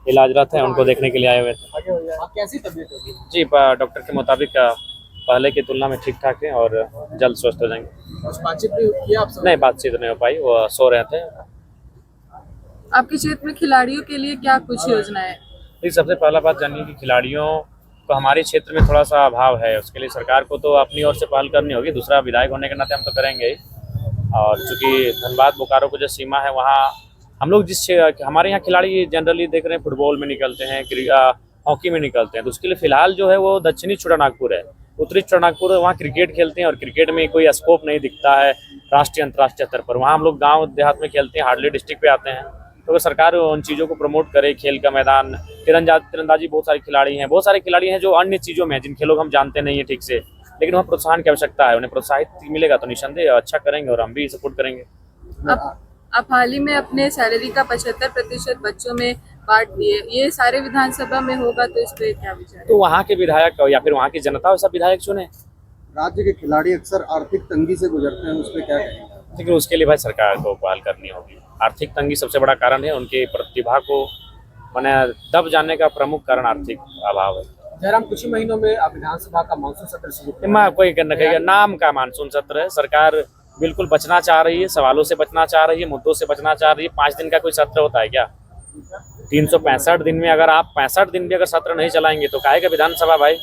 इलाजरत हैं, उनको देखने के लिए आए हुए थे। कैसी तबीयत होगी? जी, डॉक्टर के मुताबिक पहले की तुलना में ठीक ठाक है और जल्द स्वस्थ हो जाएंगे। कुछ बातचीत भी किया आपसे? नहीं, बातचीत नहीं हो पाई, वो सो रहे थे। आपके क्षेत्र में खिलाड़ियों के लिए क्या कुछ योजनाएं है? लेकिन सबसे पहला बात जानिए कि खिलाड़ियों को हमारे क्षेत्र में थोड़ा सा अभाव है, उसके लिए सरकार को तो अपनी ओर से पहल करनी होगी। दूसरा, विधायक होने के नाते हम तो करेंगे ही। और चूंकि धनबाद बोकारो को जो सीमा है, वहाँ हम लोग हमारे यहाँ खिलाड़ी जनरली देख रहे हैं फुटबॉल में निकलते हैं, हॉकी में निकलते हैं, तो उसके लिए फिलहाल जो है वो दक्षिणी छोटानागपुर है। उत्तरी छोटानागपुर वहाँ क्रिकेट खेलते हैं और क्रिकेट में कोई स्कोप नहीं दिखता है राष्ट्रीय अंतर्राष्ट्रीय स्तर पर। वहाँ हम लोग गाँव देहात में खेलते हैं, हार्डली डिस्ट्रिक्ट पे आते हैं। तो अगर सरकार उन चीज़ों को प्रमोट करे, खेल का मैदान, तीरंदाजी, बहुत सारे खिलाड़ी हैं जो अन्य चीज़ों में, जिन खेलों को हम जानते नहीं है ठीक से, लेकिन वहाँ प्रोत्साहन की आवश्यकता है। उन्हें प्रोत्साहित मिलेगा तो निस्संदेह अच्छा करेंगे और हम भी सपोर्ट करेंगे। आप हाल ही में अपने सैलरी का 75% बच्चों में बांट दिए, ये सारे विधानसभा में होगा तो इस पे क्या विचार है? तो वहाँ के विधायक या फिर वहाँ की जनता वैसा विधायक चुने। राज्य के खिलाड़ी अक्सर आर्थिक तंगी से गुजरते हैं, उस पर क्या कहेंगे? लेकिन उसके लिए भाई सरकार को पहल करनी होगी। आर्थिक तंगी सबसे बड़ा कारण है, उनकी प्रतिभा को माने दब जाने का प्रमुख कारण आर्थिक अभाव है। जयराम, कुछ ही महीनों में विधानसभा का मानसून सत्र शुरू मैं कोई कहेगा नाम का मानसून सत्र है। सरकार बिल्कुल बचना चाह रही है, सवालों से बचना चाह रही है, मुद्दों से बचना चाह रही है। 5 दिन का कोई सत्र होता है क्या? 365 दिन में अगर आप 65 दिन भी अगर सत्र नहीं चलाएंगे तो काहे का विधानसभा भाई?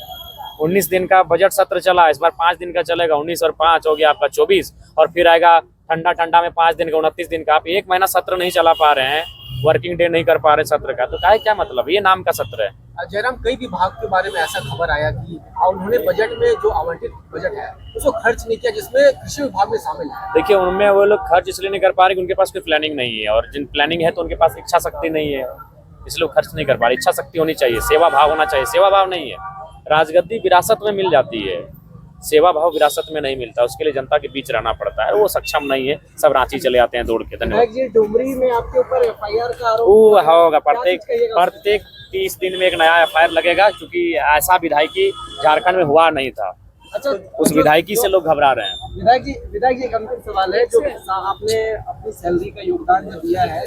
19 दिन का बजट सत्र चला, इस बार 5 दिन का चलेगा। 19 और 5 हो गया आपका 24, और फिर आएगा ठंडा में 5 दिन का 29 दिन का। आप 1 महीना सत्र नहीं चला पा रहे हैं, वर्किंग डे नहीं कर पा रहे सत्र का, तो काहे क्या मतलब? ये नाम का सत्र है। जयराम, कई विभाग के बारे में ऐसा खबर आया कि उन्होंने बजट में जो आवंटित बजट है उसको खर्च नहीं किया, जिसमें कृषि विभाग में शामिल है। देखिए, उनमें वो लोग खर्च इसलिए नहीं कर पा रहे कि उनके पास कोई प्लानिंग नहीं है, और जिन प्लानिंग है तो उनके पास इच्छा शक्ति नहीं है, इसलिए वो खर्च नहीं कर पा रहे। इच्छा शक्ति होनी चाहिए, सेवा भाव होना चाहिए। सेवा भाव नहीं है। राजगद्दी विरासत में मिल जाती है, सेवा भाव विरासत में नहीं मिलता। उसके लिए जनता के बीच रहना पड़ता है, वो सक्षम नहीं है। सब रांची चले आते हैं दौड़ के। धन्यवाद। डुमरी में आपके ऊपर FIR का आरोप होगा, प्रत्येक 30 दिन में एक नया FIR लगेगा, क्योंकि ऐसा विधायकी झारखंड में हुआ नहीं था। अच्छा, उस विधायकी से लोग घबरा रहे हैं। विधायक जी एक अंतिम सवाल है, जो आपने अपनी सैलरी का योगदान जो दिया है,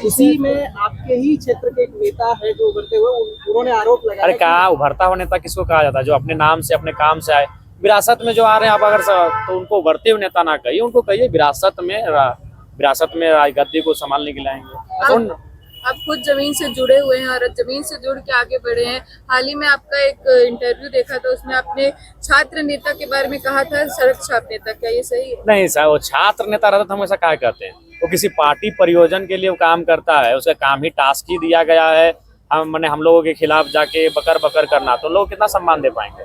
इसी में आपके ही क्षेत्र के एक नेता है जो उभरते हुए उन्होंने आरोप लगाया। अरे कहाँ उभरता हुआ नेता किसको कहा जाता है? जो अपने नाम से, अपने काम से आए। विरासत में जो आ रहे हैं आप, अगर तो उनको उभरते हुए नेता ना कहिए, उनको कहिए विरासत में राजगद्दी को संभालने के लिए आएंगे। आप खुद जमीन से जुड़े हुए हैं और जमीन से जुड़ के आगे बढ़े हैं। हाल ही में आपका एक इंटरव्यू देखा था, उसमें आपने छात्र नेता के बारे में कहा था, सड़क छाप नेता, क्या ये सही है? नहीं सर, वो छात्र नेता रहता तो हम ऐसा क्या कहते हैं? वो किसी पार्टी परियोजन के लिए वो काम करता है, उसका काम ही टास्क ही दिया गया है हम लोगों के खिलाफ जाके बकर करना, तो लोग कितना सम्मान दे पाएंगे?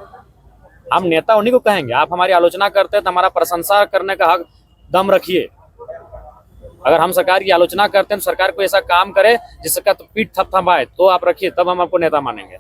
हम नेता उन्हीं को कहेंगे। आप हमारी आलोचना करते हैं तो हमारा प्रशंसा करने का हक दम रखिए। अगर हम सरकार की आलोचना करते हैं तो सरकार को ऐसा काम करे जिसका तो पीठ थपथपाए, तो आप रखिए, तब हम आपको नेता मानेंगे।